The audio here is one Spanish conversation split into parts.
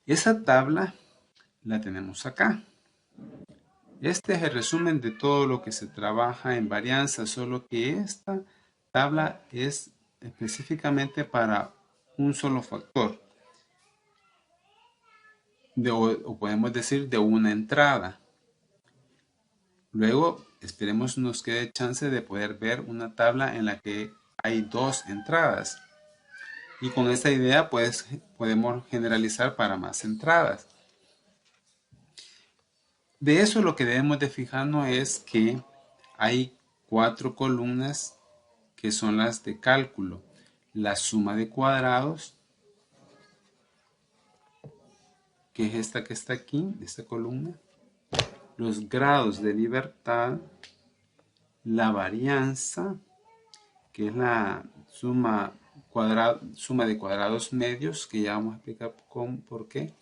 Esa tabla la tenemos acá. Este es el resumen de todo lo que se trabaja en varianza, solo que esta tabla es específicamente para un solo factor, o podemos decir de una entrada. Luego, esperemos nos quede chance de poder ver una tabla en la que hay dos entradas. Y con esta idea, pues, podemos generalizar para más entradas. De eso lo que debemos de fijarnos es que hay 4 columnas que son las de cálculo. La suma de cuadrados, que es esta que está aquí, esta columna. Los grados de libertad, la varianza, que es la suma de cuadrados medios, que ya vamos a explicar por qué.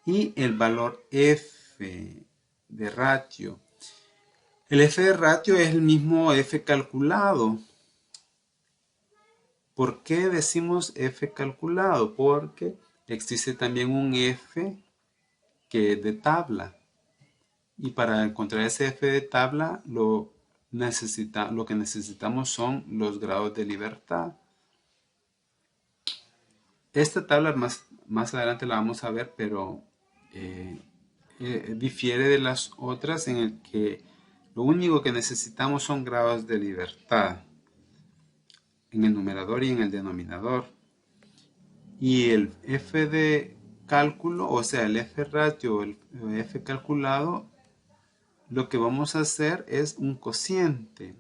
Y el valor f de ratio. El f de ratio es el mismo f calculado. ¿Por qué decimos f calculado? Porque existe también un f que es de tabla. Y para encontrar ese f de tabla, lo que necesitamos son los grados de libertad. Esta tabla más adelante la vamos a ver, pero difiere de las otras en el que lo único que necesitamos son grados de libertad en el numerador y en el denominador. Y el f de cálculo, o sea, el f ratio o el f calculado, lo que vamos a hacer es un cociente,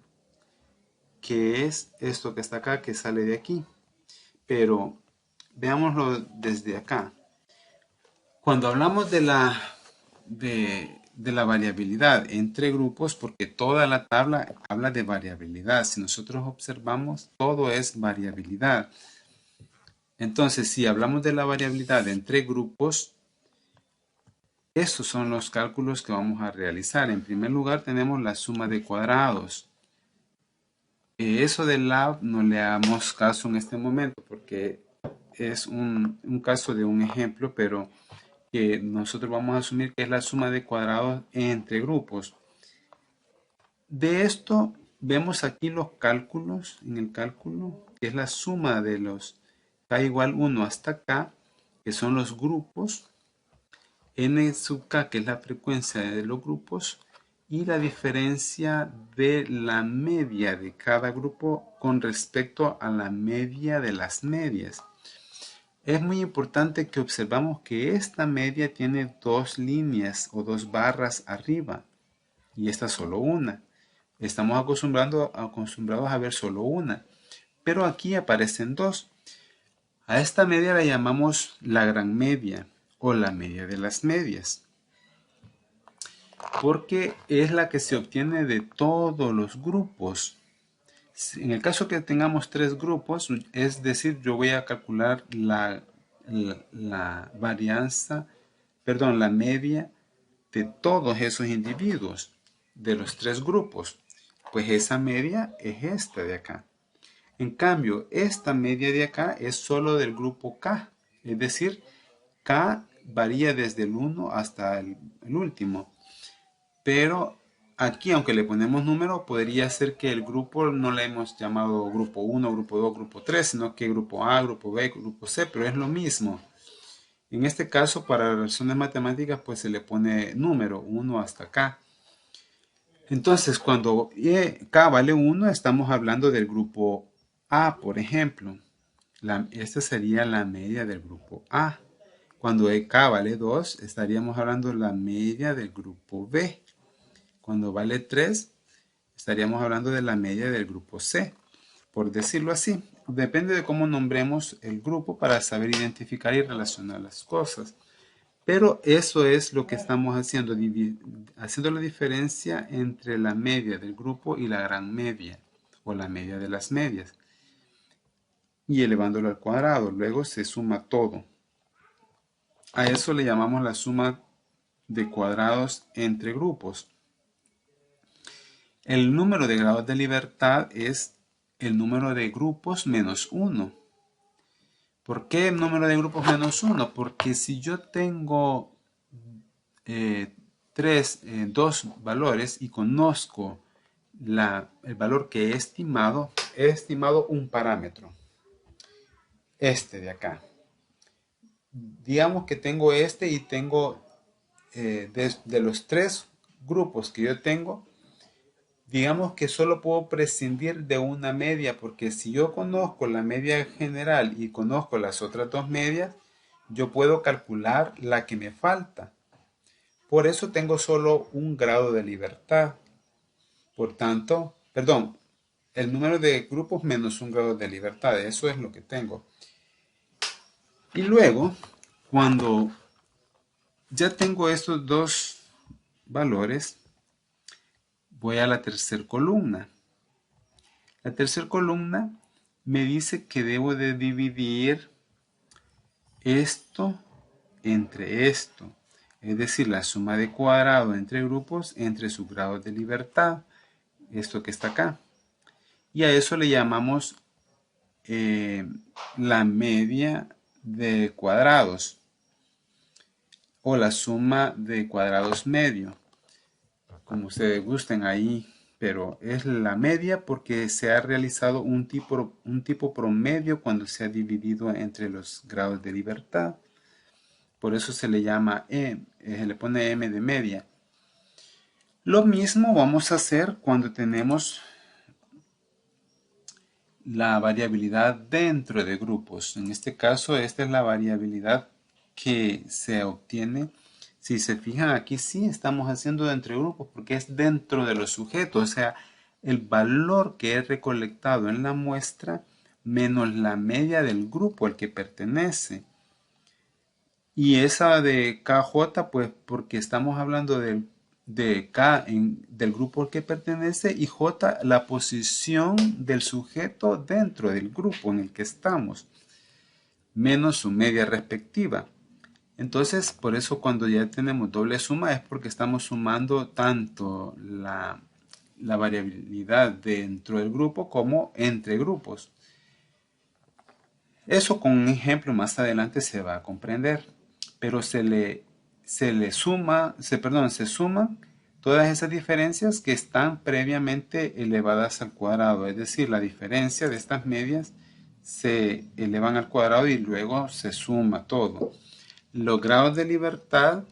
que es esto que está acá, que sale de aquí. Pero veámoslo desde acá. Cuando hablamos de la variabilidad entre grupos, porque toda la tabla habla de variabilidad. Si nosotros observamos, todo es variabilidad. Entonces, si hablamos de la variabilidad entre grupos, estos son los cálculos que vamos a realizar. En primer lugar, tenemos la suma de cuadrados. Eso del lab no le damos caso en este momento porque es un caso de un ejemplo, pero que nosotros vamos a asumir que es la suma de cuadrados entre grupos. De esto vemos aquí los cálculos, en el cálculo, que es la suma de los k igual 1 hasta k, que son los grupos, n sub k, que es la frecuencia de los grupos, y la diferencia de la media de cada grupo con respecto a la media de las medias. Es muy importante que observamos que esta media tiene dos líneas o dos barras arriba y esta solo una. Estamos acostumbrados a ver solo una, pero aquí aparecen dos. A esta media la llamamos la gran media o la media de las medias, porque es la que se obtiene de todos los grupos. En el caso que tengamos tres grupos, es decir, yo voy a calcular la varianza, perdón, la media de todos esos individuos de los tres grupos. Pues esa media es esta de acá. En cambio, esta media de acá es solo del grupo K. Es decir, K varía desde el 1 hasta el último. Pero aquí, aunque le ponemos número, podría ser que el grupo no le hemos llamado grupo 1, grupo 2, grupo 3, sino que grupo A, grupo B, grupo C, pero es lo mismo. En este caso, para razones matemáticas, pues se le pone número 1 hasta K. Entonces, cuando K vale 1, estamos hablando del grupo A, por ejemplo. Esta sería la media del grupo A. Cuando K vale 2, estaríamos hablando de la media del grupo B. Cuando vale 3, estaríamos hablando de la media del grupo C. Por decirlo así, depende de cómo nombremos el grupo para saber identificar y relacionar las cosas. Pero eso es lo que estamos haciendo, haciendo la diferencia entre la media del grupo y la gran media, o la media de las medias, y elevándolo al cuadrado. Luego se suma todo. A eso le llamamos la suma de cuadrados entre grupos. El número de grados de libertad es el número de grupos menos 1. ¿Por qué número de grupos menos 1? Porque si yo tengo dos valores y conozco el valor que he estimado un parámetro, este de acá. Digamos que tengo este y tengo de los 3 grupos que yo tengo, digamos que solo puedo prescindir de una media, porque si yo conozco la media general y conozco las otras 2 medias, yo puedo calcular la que me falta. Por eso tengo solo un grado de libertad. Por tanto, perdón, el número de grupos menos un grado de libertad, eso es lo que tengo. Y luego, cuando ya tengo estos dos valores, voy a la tercera columna. La tercera columna me dice que debo de dividir esto entre esto. Es decir, la suma de cuadrado entre grupos entre sus grados de libertad. Esto que está acá. Y a eso le llamamos la media de cuadrados o la suma de cuadrados medio, como ustedes gusten ahí, pero es la media porque se ha realizado un tipo promedio cuando se ha dividido entre los grados de libertad. Por eso se le llama se le pone m de media. Lo mismo vamos a hacer cuando tenemos la variabilidad dentro de grupos. En este caso, esta es la variabilidad que se obtiene. Si se fijan aquí, sí estamos haciendo entre grupos porque es dentro de los sujetos. O sea, el valor que he recolectado en la muestra menos la media del grupo al que pertenece. Y esa de KJ, pues porque estamos hablando de K del grupo al que pertenece y J la posición del sujeto dentro del grupo en el que estamos, menos su media respectiva. Entonces, por eso cuando ya tenemos doble suma es porque estamos sumando tanto la variabilidad dentro del grupo como entre grupos. Eso con un ejemplo más adelante se va a comprender, pero se suman todas esas diferencias que están previamente elevadas al cuadrado, es decir, la diferencia de estas medias se elevan al cuadrado y luego se suma todo. Los grados de libertad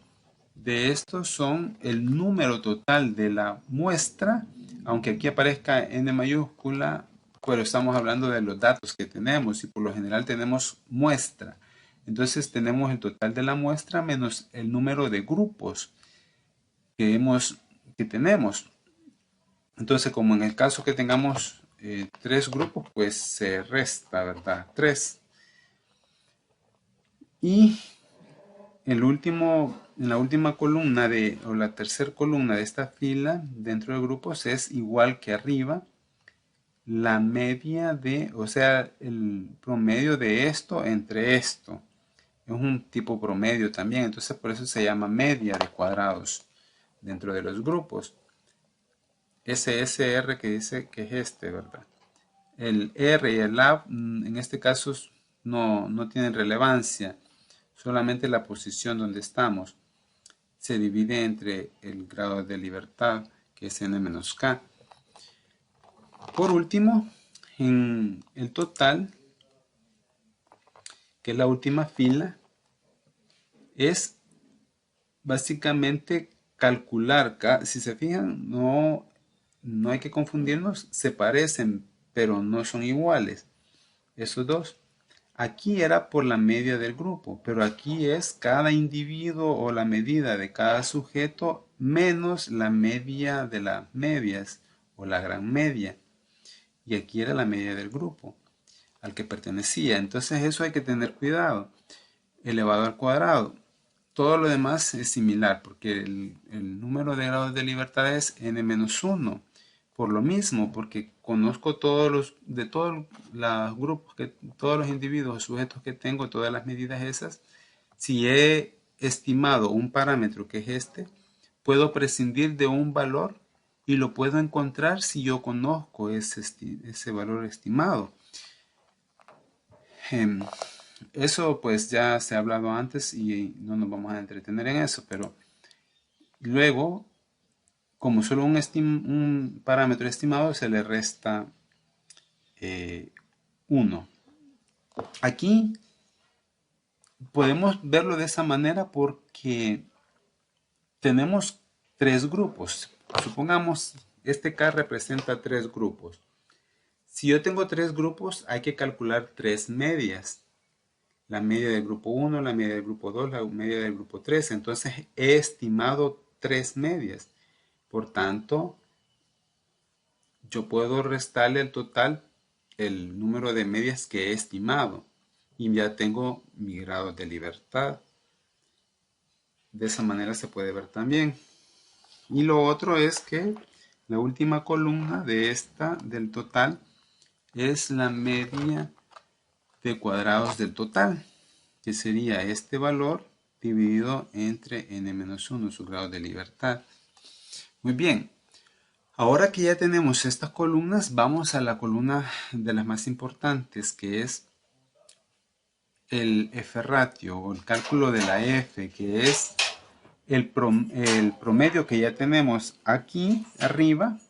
de estos son el número total de la muestra, aunque aquí aparezca n mayúscula, pero estamos hablando de los datos que tenemos y por lo general tenemos muestra. Entonces tenemos el total de la muestra menos el número de grupos que tenemos. Entonces, como en el caso que tengamos 3 grupos, pues se resta, ¿verdad? 3. Y en la última columna o la tercera columna de esta fila dentro de grupos es igual que arriba la media o sea, el promedio de esto entre esto. Es un tipo promedio también, entonces por eso se llama media de cuadrados dentro de los grupos. SSR que dice que es este, ¿verdad? El R y el A en este caso no tienen relevancia, solamente la posición donde estamos se divide entre el grado de libertad, que es n-k. Por último, en el total, que es la última fila, es básicamente calcular. Si se fijan, no hay que confundirnos, se parecen, pero no son iguales. Esos dos. Aquí era por la media del grupo, pero aquí es cada individuo o la medida de cada sujeto menos la media de las medias o la gran media. Y aquí era la media del grupo al que pertenecía. Entonces eso hay que tener cuidado. Elevado al cuadrado. Todo lo demás es similar porque el número de grados de libertad es n-1. Por lo mismo, porque conozco todos los grupos, todos los individuos o sujetos que tengo, todas las medidas esas. Si he estimado un parámetro que es este, puedo prescindir de un valor y lo puedo encontrar si yo conozco ese valor estimado. Eso pues ya se ha hablado antes y no nos vamos a entretener en eso, pero luego, como solo un parámetro estimado, se le resta 1. Aquí podemos verlo de esa manera porque tenemos tres grupos. Supongamos este K representa tres grupos. Si yo tengo tres grupos, hay que calcular tres medias. La media del grupo 1, la media del grupo 2, la media del grupo 3. Entonces he estimado tres medias. Por tanto, yo puedo restarle el total, el número de medias que he estimado. Y ya tengo mi grado de libertad. De esa manera se puede ver también. Y lo otro es que la última columna de esta, del total, es la media de cuadrados del total, que sería este valor dividido entre n-1, su grado de libertad. Muy bien, ahora que ya tenemos estas columnas, vamos a la columna de las más importantes, que es el F-ratio o el cálculo de la F, que es el promedio que ya tenemos aquí arriba,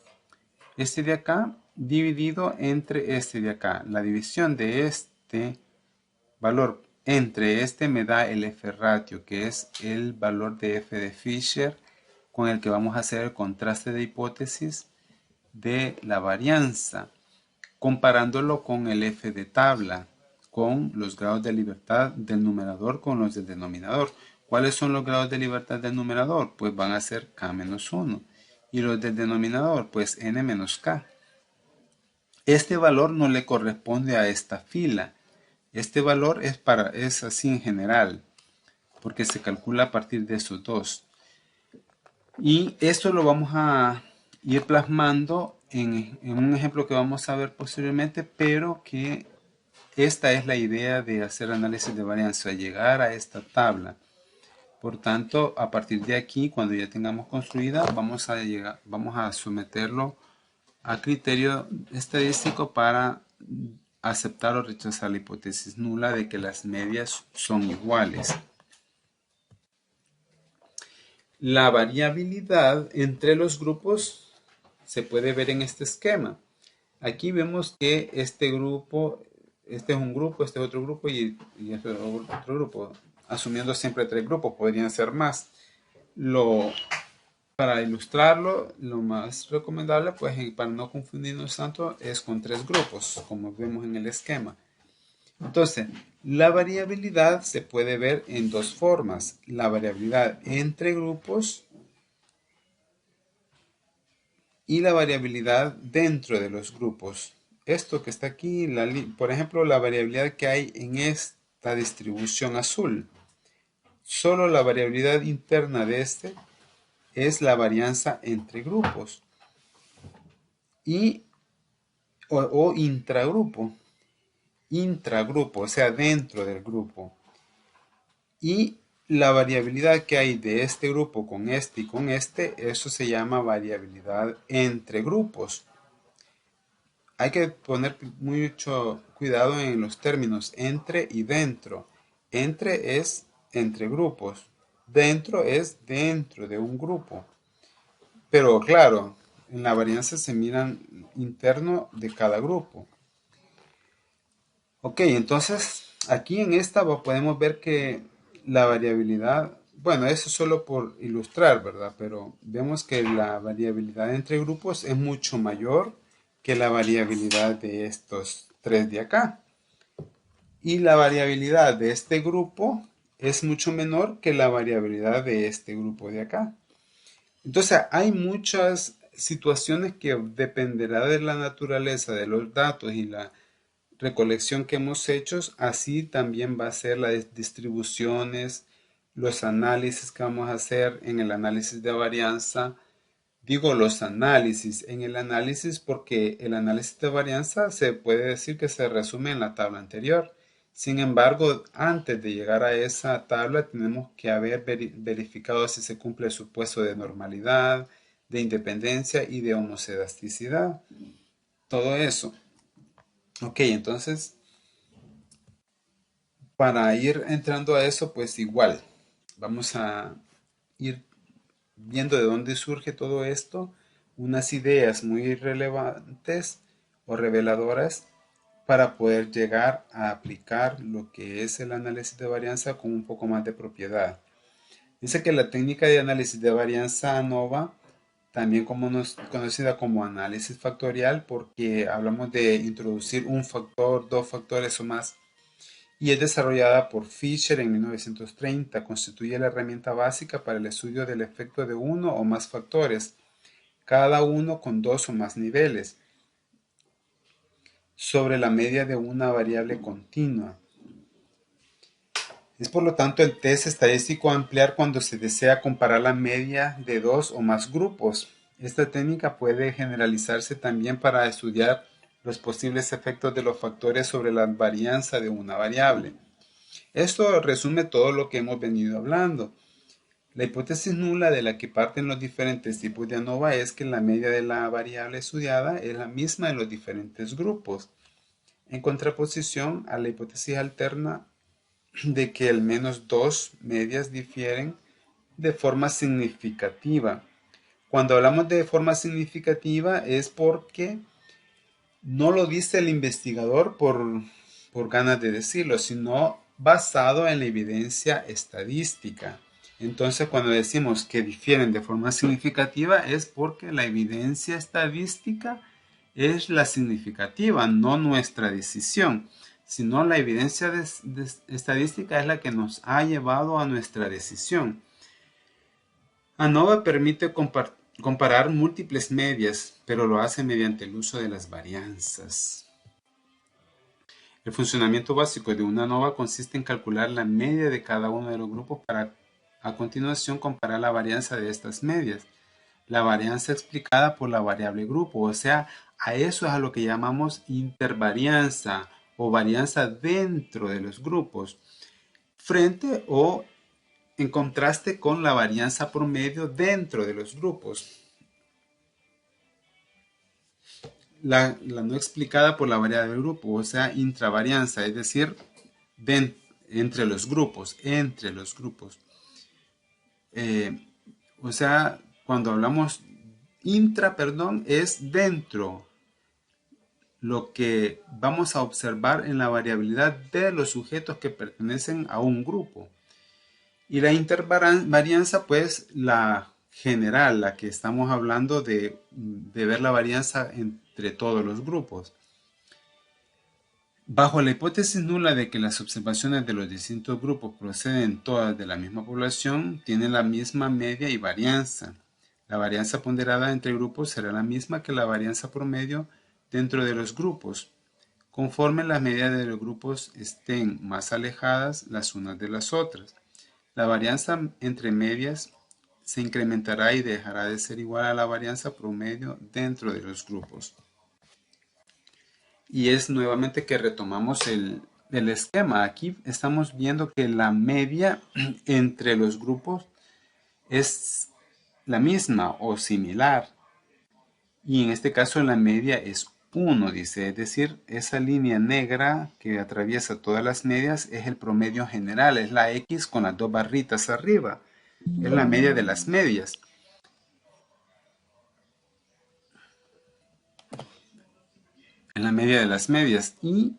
este de acá, dividido entre este de acá. La división de este valor entre este me da el F-ratio, que es el valor de F de Fisher con el que vamos a hacer el contraste de hipótesis de la varianza, comparándolo con el F de tabla, con los grados de libertad del numerador con los del denominador. ¿Cuáles son los grados de libertad del numerador? Pues van a ser K-1. Y los del denominador, pues N-K. Este valor no le corresponde a esta fila. Este valor es así en general, porque se calcula a partir de esos dos. Y esto lo vamos a ir plasmando en un ejemplo que vamos a ver posteriormente, pero que esta es la idea de hacer análisis de varianza, llegar a esta tabla. Por tanto, a partir de aquí, cuando ya tengamos construida, vamos a someterlo a criterio estadístico para aceptar o rechazar la hipótesis nula de que las medias son iguales. La variabilidad entre los grupos se puede ver en este esquema. Aquí vemos que este grupo, este es un grupo, este es otro grupo y este es otro grupo. Asumiendo siempre tres grupos, podrían ser más. Para ilustrarlo, lo más recomendable, pues para no confundirnos tanto, es con tres grupos, como vemos en el esquema. Entonces, la variabilidad se puede ver en dos formas. La variabilidad entre grupos y la variabilidad dentro de los grupos. Esto que está aquí, por ejemplo, la variabilidad que hay en esta distribución azul. Solo la variabilidad interna de este es la varianza entre grupos y o intragrupo. Intragrupo, o sea, dentro del grupo. Y la variabilidad que hay de este grupo con este y con este, eso se llama variabilidad entre grupos. Hay que poner mucho cuidado en los términos entre y dentro. Entre es entre grupos. Dentro es dentro de un grupo. Pero claro, en la varianza se miran interno de cada grupo. Ok, entonces aquí en esta podemos ver que la variabilidad, bueno, eso solo por ilustrar, ¿verdad? Pero vemos que la variabilidad entre grupos es mucho mayor que la variabilidad de estos tres de acá. Y la variabilidad de este grupo es mucho menor que la variabilidad de este grupo de acá. Entonces hay muchas situaciones que dependerá de la naturaleza de los datos y la recolección que hemos hecho, así también va a ser las distribuciones, los análisis que vamos a hacer en el análisis de varianza. Digo los análisis en el análisis porque el análisis de varianza se puede decir que se resume en la tabla anterior. Sin embargo, antes de llegar a esa tabla tenemos que haber verificado si se cumple el supuesto de normalidad, de independencia y de homoscedasticidad. Todo eso. Ok, entonces Para ir entrando a eso, pues igual, vamos a ir viendo de dónde surge todo esto, unas ideas muy relevantes o reveladoras para poder llegar a aplicar lo que es el análisis de varianza con un poco más de propiedad. Dice que la técnica de análisis de varianza ANOVA, también conocida como análisis factorial, porque hablamos de introducir un factor, dos factores o más, y es desarrollada por Fisher en 1930. Constituye la herramienta básica para el estudio del efecto de uno o más factores, cada uno con dos o más niveles, sobre la media de una variable continua. Es por lo tanto el test estadístico a emplear cuando se desea comparar la media de dos o más grupos. Esta técnica puede generalizarse también para estudiar los posibles efectos de los factores sobre la varianza de una variable. Esto resume todo lo que hemos venido hablando. La hipótesis nula de la que parten los diferentes tipos de ANOVA es que la media de la variable estudiada es la misma en los diferentes grupos, en contraposición a la hipótesis alterna de que al menos dos medias difieren de forma significativa. Cuando hablamos de forma significativa es porque no lo dice el investigador por ganas de decirlo, sino basado en la evidencia estadística. Entonces, cuando decimos que difieren de forma significativa es porque la evidencia estadística es la significativa, no nuestra decisión, sino la evidencia estadística es la que nos ha llevado a nuestra decisión. ANOVA permite comparar múltiples medias, pero lo hace mediante el uso de las varianzas. El funcionamiento básico de una ANOVA consiste en calcular la media de cada uno de los grupos para a continuación comparar la varianza de estas medias. La varianza explicada por la variable grupo, o sea, a eso es a lo que llamamos intervarianza o varianza dentro de los grupos, frente o en contraste con la varianza promedio dentro de los grupos. La no explicada por la variable grupo, o sea, intravarianza, es decir, entre los grupos. O sea, cuando hablamos es dentro, lo que vamos a observar en la variabilidad de los sujetos que pertenecen a un grupo. Y la intervarianza, pues la general, la que estamos hablando de ver la varianza entre todos los grupos. Bajo la hipótesis nula de que las observaciones de los distintos grupos proceden todas de la misma población, tienen la misma media y varianza. La varianza ponderada entre grupos será la misma que la varianza promedio dentro de los grupos, conforme las medias de los grupos estén más alejadas las unas de las otras. La varianza entre medias se incrementará y dejará de ser igual a la varianza promedio dentro de los grupos. Y es nuevamente que retomamos el esquema. Aquí estamos viendo que la media entre los grupos es la misma o similar. Y en este caso la media es 1, dice. Es decir, esa línea negra que atraviesa todas las medias es el promedio general. Es la X con las dos barritas arriba. Es la media de las medias. En la media de las medias. Y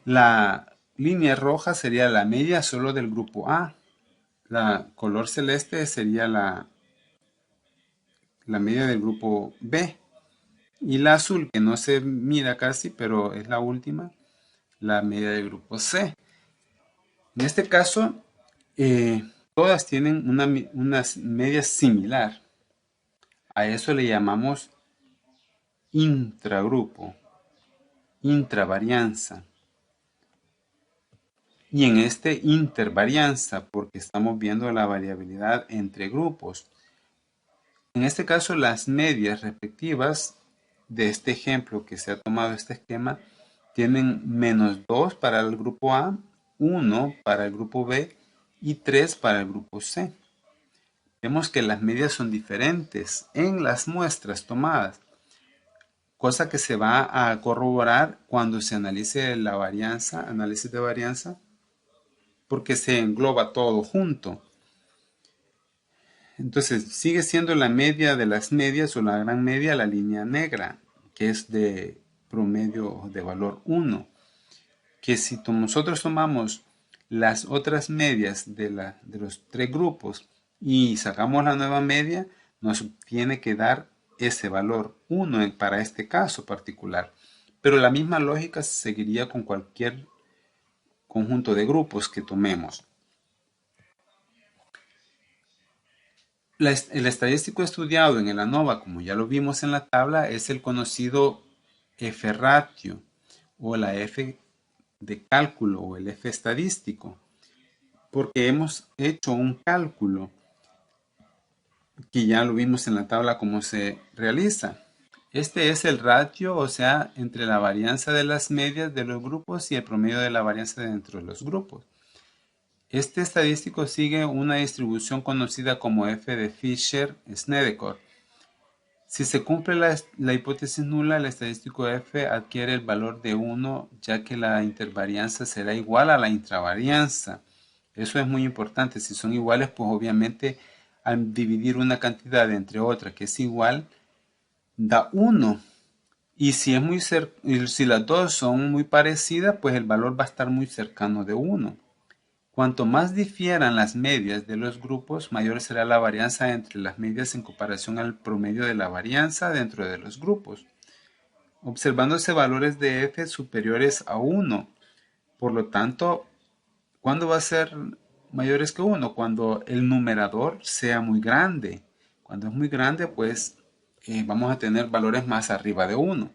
la línea roja sería la media solo del grupo A. La color celeste sería la media del grupo B. Y la azul, que no se mira casi, pero es la última, la media del grupo C. En este caso, todas tienen una media similar. A eso le llamamos intragrupo, intravarianza. Y en este intervarianza, porque estamos viendo la variabilidad entre grupos. En este caso, las medias respectivas de este ejemplo que se ha tomado este esquema tienen -2 para el grupo A, 1 para el grupo B y 3 para el grupo C. Vemos que las medias son diferentes en las muestras tomadas, cosa que se va a corroborar cuando se analice la varianza, análisis de varianza, porque se engloba todo junto. Entonces sigue siendo la media de las medias o la gran media la línea negra, que es de promedio de valor 1. Que si nosotros tomamos las otras medias de los tres grupos y sacamos la nueva media, nos tiene que dar ese valor 1 para este caso particular. Pero la misma lógica seguiría con cualquier conjunto de grupos que tomemos. El estadístico estudiado en el ANOVA, como ya lo vimos en la tabla, es el conocido F-ratio o la F de cálculo o el F estadístico, porque hemos hecho un cálculo que ya lo vimos en la tabla cómo se realiza. Este es el ratio, o sea, entre la varianza de las medias de los grupos y el promedio de la varianza dentro de los grupos. Este estadístico sigue una distribución conocida como F de Fisher-Snedeker. Si se cumple la hipótesis nula, el estadístico F adquiere el valor de 1, ya que la intervarianza será igual a la intravarianza. Eso es muy importante. Si son iguales, pues obviamente al dividir una cantidad entre otra que es igual, da 1. Y si las dos son muy parecidas, pues el valor va a estar muy cercano de 1. Cuanto más difieran las medias de los grupos, mayor será la varianza entre las medias en comparación al promedio de la varianza dentro de los grupos, observándose valores de f superiores a 1. Por lo tanto, ¿cuándo va a ser mayores que 1? Cuando el numerador sea muy grande. Cuando es muy grande, pues vamos a tener valores más arriba de 1.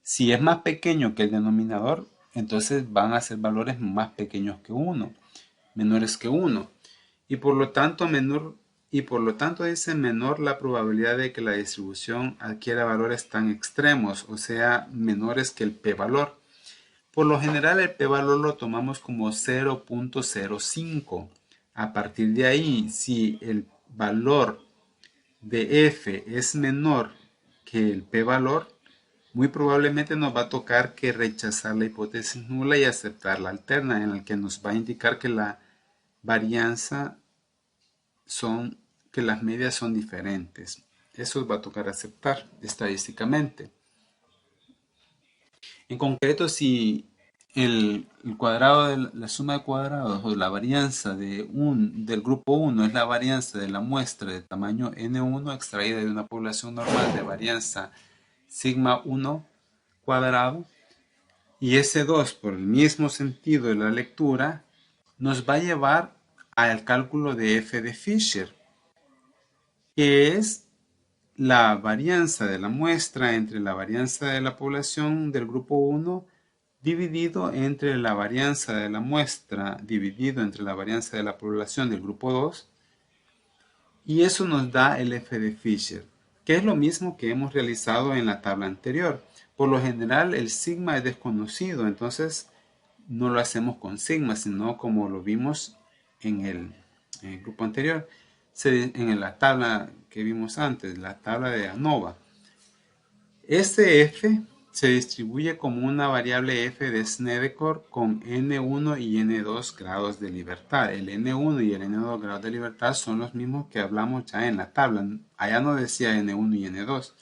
Si es más pequeño que el denominador, entonces van a ser valores más pequeños que 1. Menores que 1 y por lo tanto dice menor la probabilidad de que la distribución adquiera valores tan extremos, o sea, menores que el p-valor. Por lo general el p-valor lo tomamos como 0.05. A partir de ahí, si el valor de f es menor que el p-valor, muy probablemente nos va a tocar que rechazar la hipótesis nula y aceptar la alterna, en la que nos va a indicar que la varianza que las medias son diferentes. Eso va a tocar aceptar estadísticamente. En concreto, si el cuadrado de la suma de cuadrados o la varianza del grupo 1 es la varianza de la muestra de tamaño n1 extraída de una población normal de varianza sigma 1 cuadrado, y S2 por el mismo sentido de la lectura nos va a llevar al cálculo de f de Fisher, que es la varianza de la muestra entre la varianza de la población del grupo 1 dividido entre la varianza de la muestra dividido entre la varianza de la población del grupo 2, y eso nos da el f de Fisher, que es lo mismo que hemos realizado en la tabla anterior. Por lo general el sigma es desconocido, entonces no lo hacemos con sigma, sino como lo vimos en el grupo anterior, en la tabla que vimos antes, la tabla de ANOVA. Este f se distribuye como una variable f de Snedeker con n1 y n2 grados de libertad. El n1 y el n2 grados de libertad son los mismos que hablamos ya en la tabla. Allá no decía n1 y n2,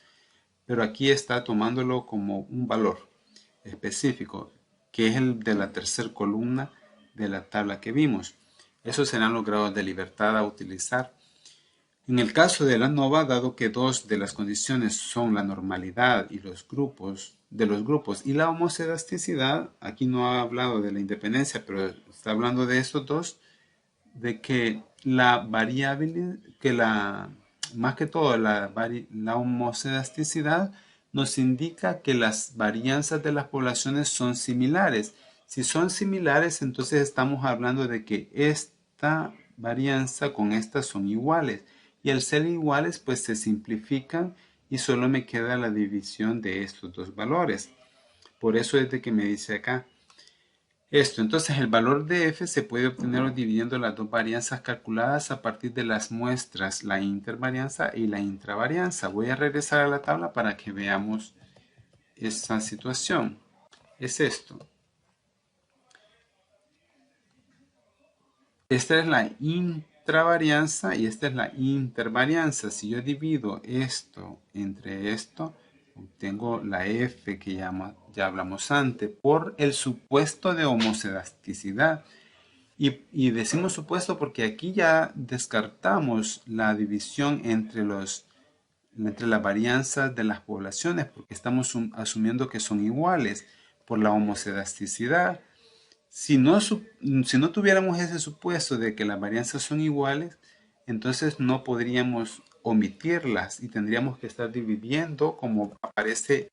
pero aquí está tomándolo como un valor específico, que es el de la tercera columna de la tabla que vimos. Esos serán los grados de libertad a utilizar. En el caso de la ANOVA, dado que dos de las condiciones son la normalidad y los grupos y la homocedasticidad, aquí no ha hablado de la independencia, pero está hablando de estos dos, de que la variable, más que todo la homocedasticidad nos indica que las varianzas de las poblaciones son similares. Si son similares, entonces estamos hablando de que esta varianza con esta son iguales. Y al ser iguales, pues se simplifican y solo me queda la división de estos dos valores. Por eso es de que me dice acá esto. Entonces el valor de f se puede obtener dividiendo las dos varianzas calculadas a partir de las muestras, la intervarianza y la intravarianza. Voy a regresar a la tabla para que veamos esta situación. Es esto. Esta es la intravarianza y esta es la intervarianza. Si yo divido esto entre esto, obtengo la F que ya hablamos antes, por el supuesto de homocedasticidad. Y decimos supuesto porque aquí ya descartamos la división entre las varianzas de las poblaciones, porque estamos asumiendo que son iguales por la homocedasticidad. Si no tuviéramos ese supuesto de que las varianzas son iguales, entonces no podríamos omitirlas y tendríamos que estar dividiendo como aparece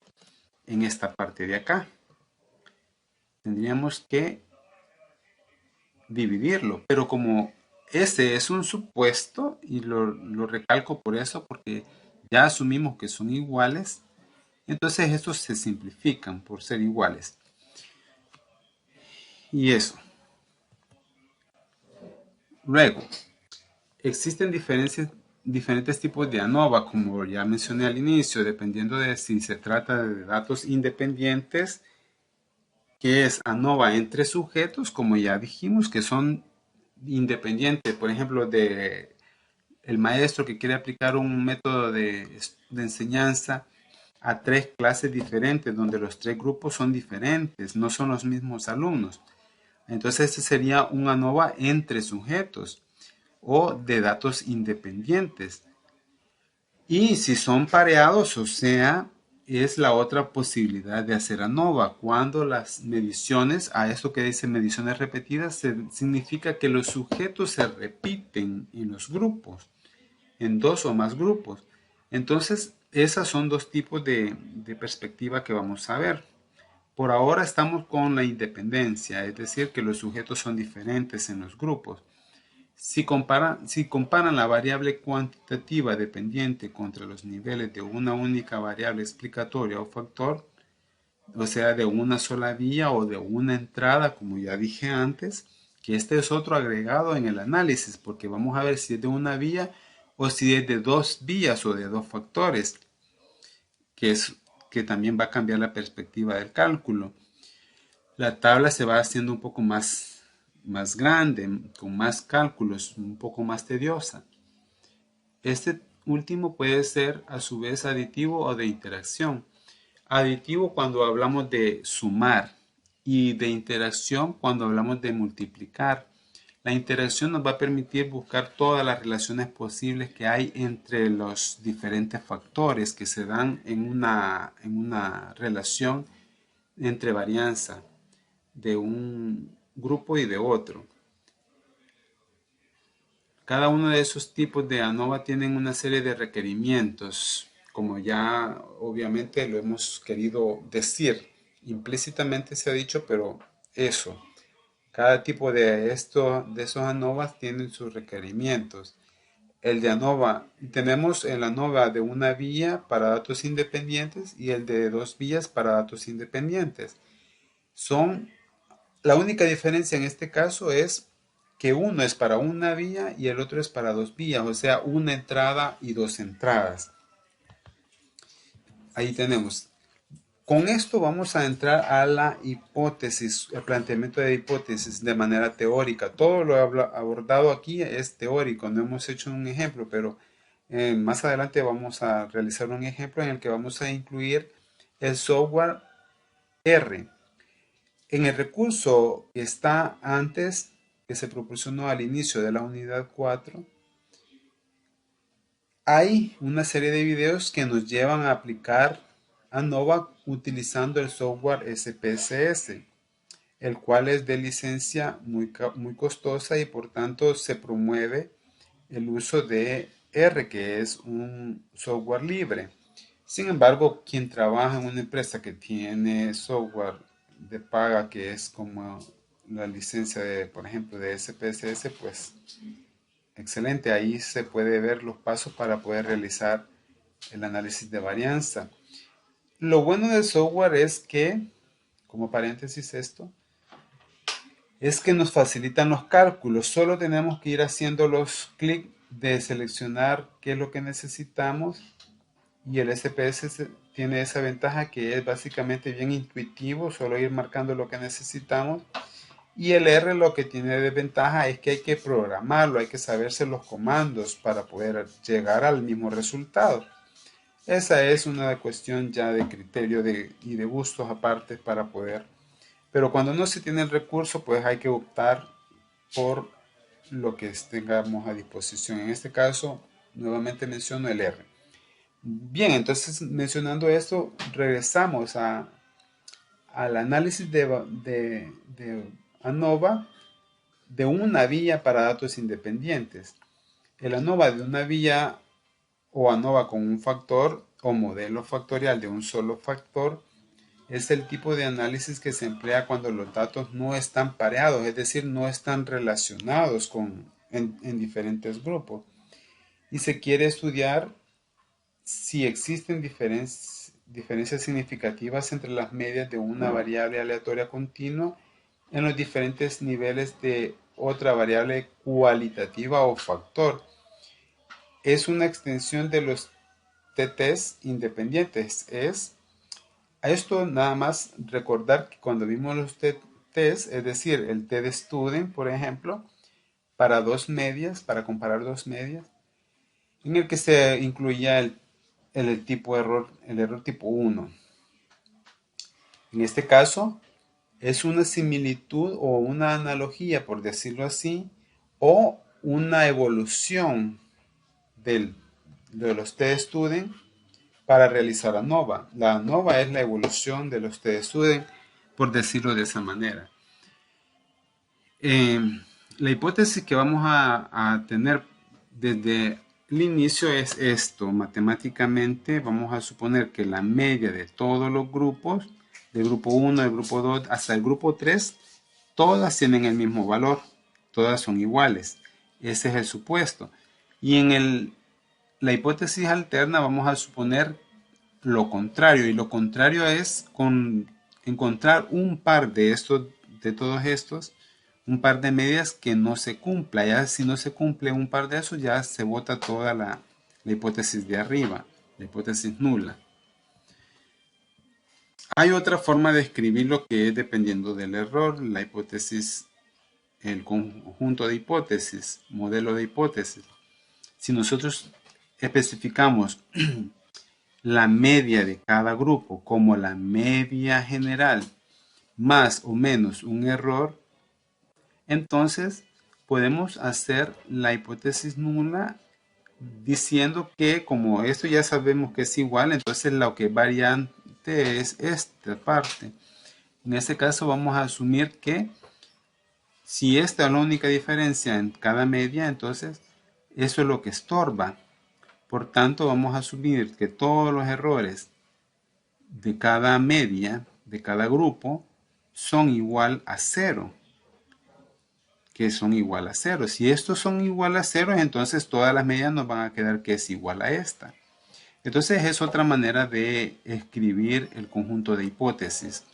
en esta parte de acá. Tendríamos que dividirlo, pero como ese es un supuesto, y lo recalco por eso, porque ya asumimos que son iguales, entonces estos se simplifican por ser iguales. Y eso. Luego, existen diferentes tipos de ANOVA, como ya mencioné al inicio, dependiendo de si se trata de datos independientes, que es ANOVA entre sujetos, como ya dijimos, que son independientes, por ejemplo, de el maestro que quiere aplicar un método de enseñanza a tres clases diferentes, donde los tres grupos son diferentes, no son los mismos alumnos. Entonces, este sería un ANOVA entre sujetos o de datos independientes. Y si son pareados, o sea, es la otra posibilidad de hacer ANOVA. Cuando las mediciones, a esto que dice mediciones repetidas, significa que los sujetos se repiten en los grupos, en dos o más grupos. Entonces, esas son dos tipos de perspectiva que vamos a ver. Por ahora estamos con la independencia, es decir, que los sujetos son diferentes en los grupos. Si comparan la variable cuantitativa dependiente contra los niveles de una única variable explicatoria o factor, o sea, de una sola vía o de una entrada, como ya dije antes, que este es otro agregado en el análisis, porque vamos a ver si es de una vía o si es de dos vías o de dos factores, que también va a cambiar la perspectiva del cálculo. La tabla se va haciendo un poco más grande, con más cálculos, un poco más tediosa. Este último puede ser a su vez aditivo o de interacción. Aditivo cuando hablamos de sumar y de interacción cuando hablamos de multiplicar. La interacción nos va a permitir buscar todas las relaciones posibles que hay entre los diferentes factores que se dan en una relación entre varianza de un grupo y de otro. Cada uno de esos tipos de ANOVA tienen una serie de requerimientos, como ya obviamente lo hemos querido decir. Implícitamente se ha dicho, pero eso. Cada tipo de esos ANOVAs tienen sus requerimientos. El de ANOVA, tenemos el ANOVA de una vía para datos independientes y el de dos vías para datos independientes. La única diferencia en este caso es que uno es para una vía y el otro es para dos vías, o sea, una entrada y dos entradas. Ahí tenemos. Con esto vamos a entrar a la hipótesis, el planteamiento de hipótesis de manera teórica. Todo lo abordado aquí es teórico, no hemos hecho un ejemplo, pero más adelante vamos a realizar un ejemplo en el que vamos a incluir el software R. En el recurso que está antes, que se proporcionó al inicio de la unidad 4, hay una serie de videos que nos llevan a aplicar ANOVA utilizando el software SPSS, el cual es de licencia muy costosa y por tanto se promueve el uso de R, que es un software libre. Sin embargo, quien trabaja en una empresa que tiene software de paga, que es como la licencia de, por ejemplo, de SPSS, pues excelente, ahí se puede ver los pasos para poder realizar el análisis de varianza. Lo bueno del software es que, como paréntesis esto, es que nos facilitan los cálculos. Solo tenemos que ir haciendo los clics de seleccionar qué es lo que necesitamos y el SPS tiene esa ventaja que es básicamente bien intuitivo, solo ir marcando lo que necesitamos Y el R lo que tiene de ventaja es que hay que programarlo, hay que saberse los comandos para poder llegar al mismo resultado. Esa es una cuestión ya de criterio y de gustos aparte para poder. Pero cuando no se tiene el recurso, pues hay que optar por lo que tengamos a disposición. En este caso, nuevamente menciono el R. Bien, entonces mencionando esto, regresamos al análisis de ANOVA de una vía para datos independientes. El ANOVA de una vía o ANOVA con un factor o modelo factorial de un solo factor es el tipo de análisis que se emplea cuando los datos no están pareados, es decir, no están relacionados en diferentes grupos. Y se quiere estudiar si existen diferencias significativas entre las medias de una variable aleatoria continua en los diferentes niveles de otra variable cualitativa o factor. Es una extensión de los TTs independientes. A esto nada más recordar que cuando vimos los TTs, es decir, el T de Student, por ejemplo, para dos medias, para comparar dos medias, en el que se incluía el tipo error, el error tipo 1. En este caso, es una similitud o una analogía, por decirlo así, o una evolución de los T-Student para realizar ANOVA. La ANOVA es la evolución de los T-Student, por decirlo de esa manera. La hipótesis que vamos a tener desde el inicio es esto. Matemáticamente vamos a suponer que la media de todos los grupos, del grupo 1, del grupo 2 hasta el grupo 3, todas tienen el mismo valor, todas son iguales. Ese es el supuesto. Y en la hipótesis alterna vamos a suponer lo contrario, y lo contrario es encontrar un par de todos estos, un par de medias que no se cumpla. Ya si no se cumple un par de esos, ya se bota toda la hipótesis de arriba, la hipótesis nula. Hay otra forma de escribir lo que es dependiendo del error, la hipótesis, el conjunto de hipótesis, modelo de hipótesis. Si nosotros especificamos la media de cada grupo como la media general más o menos un error, entonces podemos hacer la hipótesis nula diciendo que como esto ya sabemos que es igual, entonces lo que es variante es esta parte. En este caso vamos a asumir que si esta es la única diferencia en cada media, entonces eso es lo que estorba. Por tanto, vamos a asumir que todos los errores de cada media, de cada grupo, son igual a 0. Que son igual a 0. Si estos son igual a 0, entonces todas las medias nos van a quedar que es igual a esta. Entonces es otra manera de escribir el conjunto de hipótesis.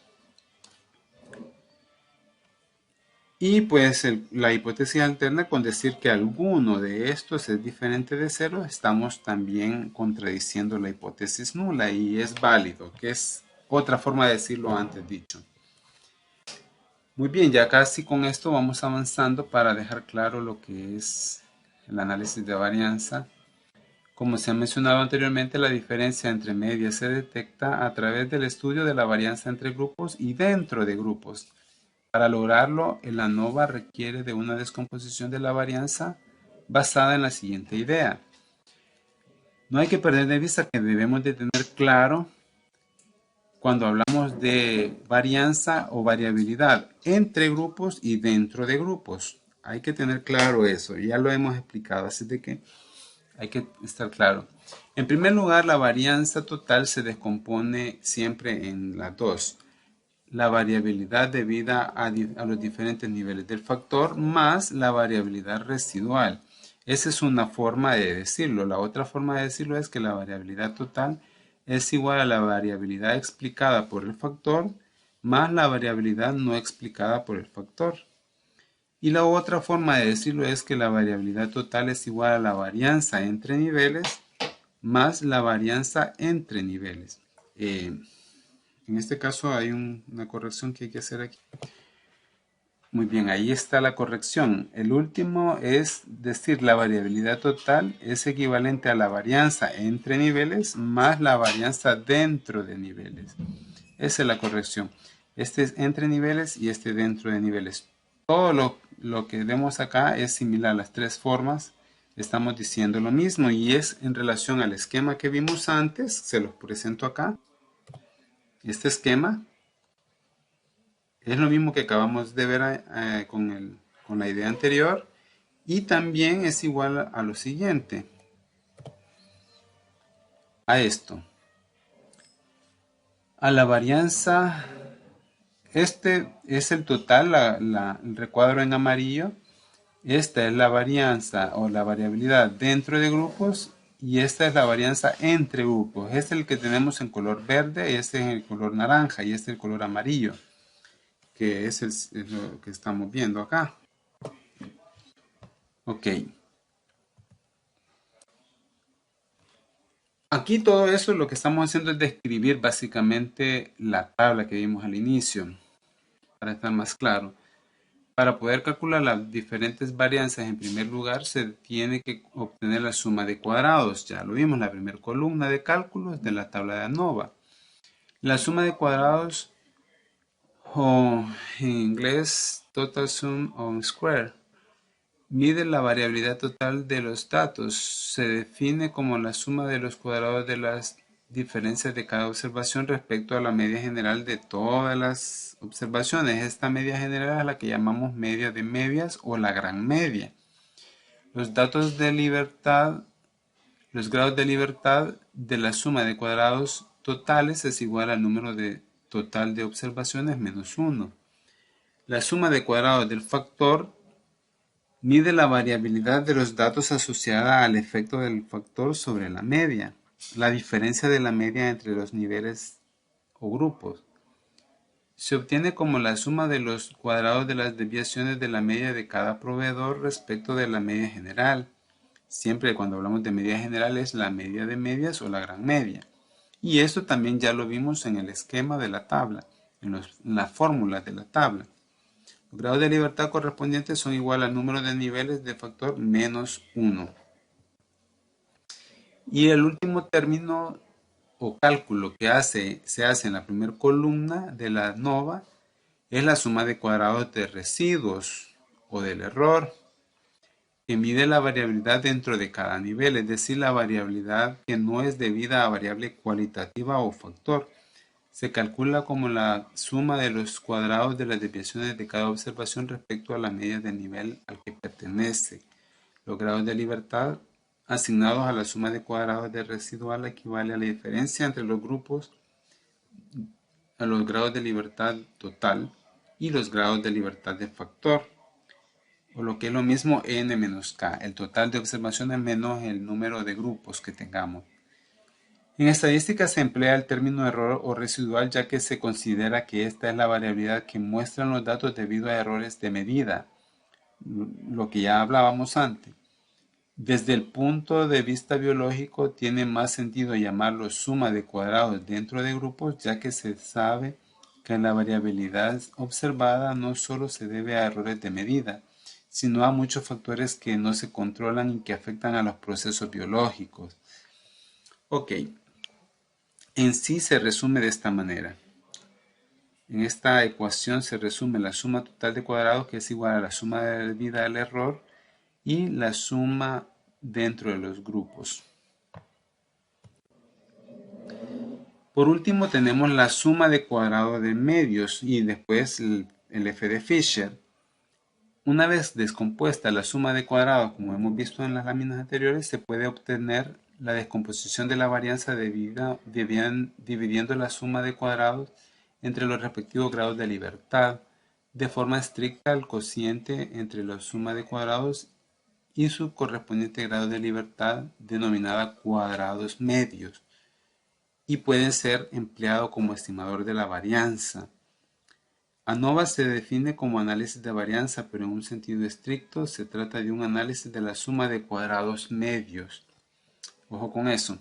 Y pues la hipótesis alterna, con decir que alguno de estos es diferente de 0, estamos también contradiciendo la hipótesis nula y es válido, que es otra forma de decirlo antes dicho. Muy bien, ya casi con esto vamos avanzando para dejar claro lo que es el análisis de varianza. Como se ha mencionado anteriormente, la diferencia entre medias se detecta a través del estudio de la varianza entre grupos y dentro de grupos. Para lograrlo, el ANOVA requiere de una descomposición de la varianza basada en la siguiente idea. No hay que perder de vista que debemos de tener claro cuando hablamos de varianza o variabilidad entre grupos y dentro de grupos. Hay que tener claro eso, ya lo hemos explicado, así de que hay que estar claro. En primer lugar, la varianza total se descompone siempre en las dos. La variabilidad debida a los diferentes niveles del factor más la variabilidad residual. Esa es una forma de decirlo. La otra forma de decirlo es que la variabilidad total es igual a la variabilidad explicada por el factor más la variabilidad no explicada por el factor. Y la otra forma de decirlo es que la variabilidad total es igual a la varianza entre niveles más la varianza entre niveles. En este caso hay una corrección que hay que hacer aquí. Muy bien, ahí está la corrección. El último es decir, la variabilidad total es equivalente a la varianza entre niveles más la varianza dentro de niveles. Esa es la corrección. Este es entre niveles y este dentro de niveles. Todo lo que vemos acá es similar. Las tres formas estamos diciendo lo mismo y es en relación al esquema que vimos antes. Se los presento acá. Este esquema es lo mismo que acabamos de ver con la idea anterior y también es igual a lo siguiente, a esto, a la varianza. Este es el total, el recuadro en amarillo. Esta es la varianza o la variabilidad dentro de grupos y esta es la varianza entre grupos. Este es el que tenemos en color verde, este es el color naranja y este es el color amarillo, que es lo que estamos viendo acá. Ok. Aquí todo eso lo que estamos haciendo es describir básicamente la tabla que vimos al inicio, para estar más claro. Para poder calcular las diferentes varianzas, en primer lugar se tiene que obtener la suma de cuadrados. Ya lo vimos, la primera columna de cálculos de la tabla de ANOVA. La suma de cuadrados, o en inglés Total Sum of Square, mide la variabilidad total de los datos. Se define como la suma de los cuadrados de las diferencias de cada observación respecto a la media general de todas las observaciones. Esta media general es la que llamamos media de medias o la gran media. Los datos de libertad, los grados de libertad de la suma de cuadrados totales es igual al número total de observaciones menos 1. La suma de cuadrados del factor mide la variabilidad de los datos asociada al efecto del factor sobre la media, la diferencia de la media entre los niveles o grupos. Se obtiene como la suma de los cuadrados de las desviaciones de la media de cada proveedor respecto de la media general. Siempre cuando hablamos de media general es la media de medias o la gran media. Y esto también ya lo vimos en el esquema de la tabla, en las fórmulas de la tabla. Los grados de libertad correspondientes son igual al número de niveles de factor menos 1. Y el último término o cálculo que se hace en la primera columna de la ANOVA es la suma de cuadrados de residuos o del error, que mide la variabilidad dentro de cada nivel, es decir, la variabilidad que no es debida a variable cualitativa o factor. Se calcula como la suma de los cuadrados de las desviaciones de cada observación respecto a la media de nivel al que pertenece. Los grados de libertad asignados a la suma de cuadrados de residual equivale a la diferencia entre los grupos, a los grados de libertad total y los grados de libertad de factor, o lo que es lo mismo n menos k, el total de observaciones menos el número de grupos que tengamos. En estadística se emplea el término error o residual ya que se considera que esta es la variabilidad que muestran los datos debido a errores de medida, lo que ya hablábamos antes. Desde el punto de vista biológico tiene más sentido llamarlo suma de cuadrados dentro de grupos ya que se sabe que la variabilidad observada no solo se debe a errores de medida, sino a muchos factores que no se controlan y que afectan a los procesos biológicos. Ok. En sí se resume de esta manera. En esta ecuación se resume la suma total de cuadrados que es igual a la suma debida al error y la suma dentro de los grupos. Por último tenemos la suma de cuadrados de medios y después el f de Fisher. Una vez descompuesta la suma de cuadrados, como hemos visto en las láminas anteriores, se puede obtener la descomposición de la varianza dividiendo la suma de cuadrados entre los respectivos grados de libertad, de forma estricta el cociente entre la suma de cuadrados y su correspondiente grado de libertad, denominada cuadrados medios, y pueden ser empleado como estimador de la varianza. ANOVA se define como análisis de varianza, pero en un sentido estricto se trata de un análisis de la suma de cuadrados medios. Ojo con eso,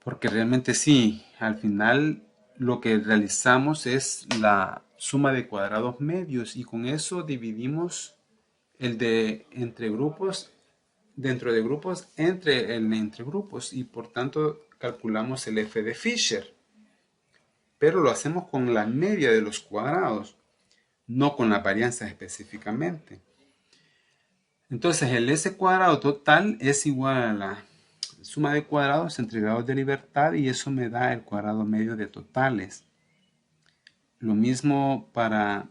porque realmente sí, al final lo que realizamos es la suma de cuadrados medios y con eso dividimos el de entre grupos, dentro de grupos, entre el entre grupos y por tanto calculamos el f de Fisher. Pero lo hacemos con la media de los cuadrados, no con la varianza específicamente. Entonces el S cuadrado total es igual a la suma de cuadrados entre grados de libertad y eso me da el cuadrado medio de totales. Lo mismo para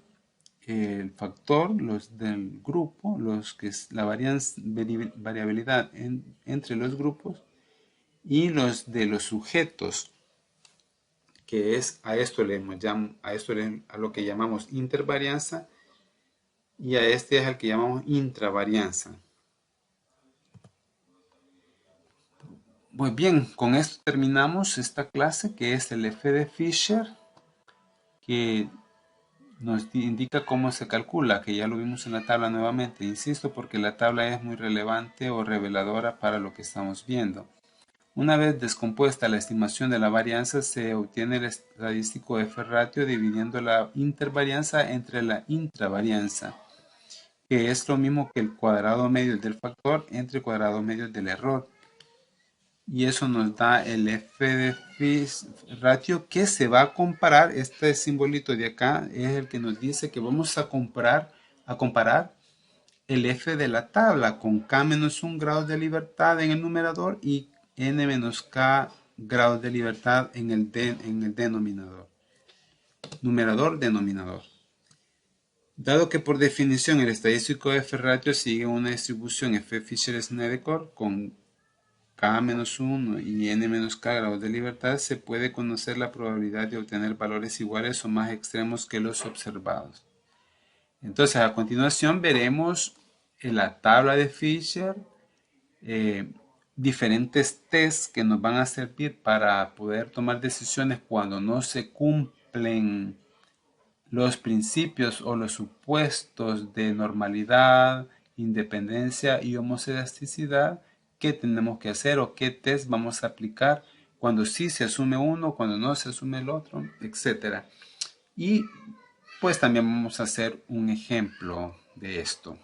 el factor, los del grupo, los que es la variabilidad entre los grupos y los de los sujetos, que es a esto a lo que llamamos intervarianza y a este es al que llamamos intravarianza. Pues bien, con esto terminamos esta clase que es el f de Fisher, que nos indica cómo se calcula, que ya lo vimos en la tabla nuevamente. Insisto porque la tabla es muy relevante o reveladora para lo que estamos viendo. Una vez descompuesta la estimación de la varianza, se obtiene el estadístico F-ratio dividiendo la intervarianza entre la intravarianza, que es lo mismo que el cuadrado medio del factor entre el cuadrado medio del error. Y eso nos da el f de ratio que se va a comparar. Este simbolito de acá es el que nos dice que vamos a comparar el f de la tabla con k-1 grados de libertad en el numerador y n-k grados de libertad en el denominador. Numerador-denominador. Dado que por definición el estadístico F-ratio sigue una distribución F-Fisher-Snedeker con k-1 y n-k grados de libertad, se puede conocer la probabilidad de obtener valores iguales o más extremos que los observados. Entonces, a continuación veremos en la tabla de Fisher diferentes tests que nos van a servir para poder tomar decisiones cuando no se cumplen los principios o los supuestos de normalidad, independencia y homocedasticidad. ¿Qué tenemos que hacer o qué test vamos a aplicar cuando sí se asume uno, cuando no se asume el otro, etcétera? Y pues también vamos a hacer un ejemplo de esto.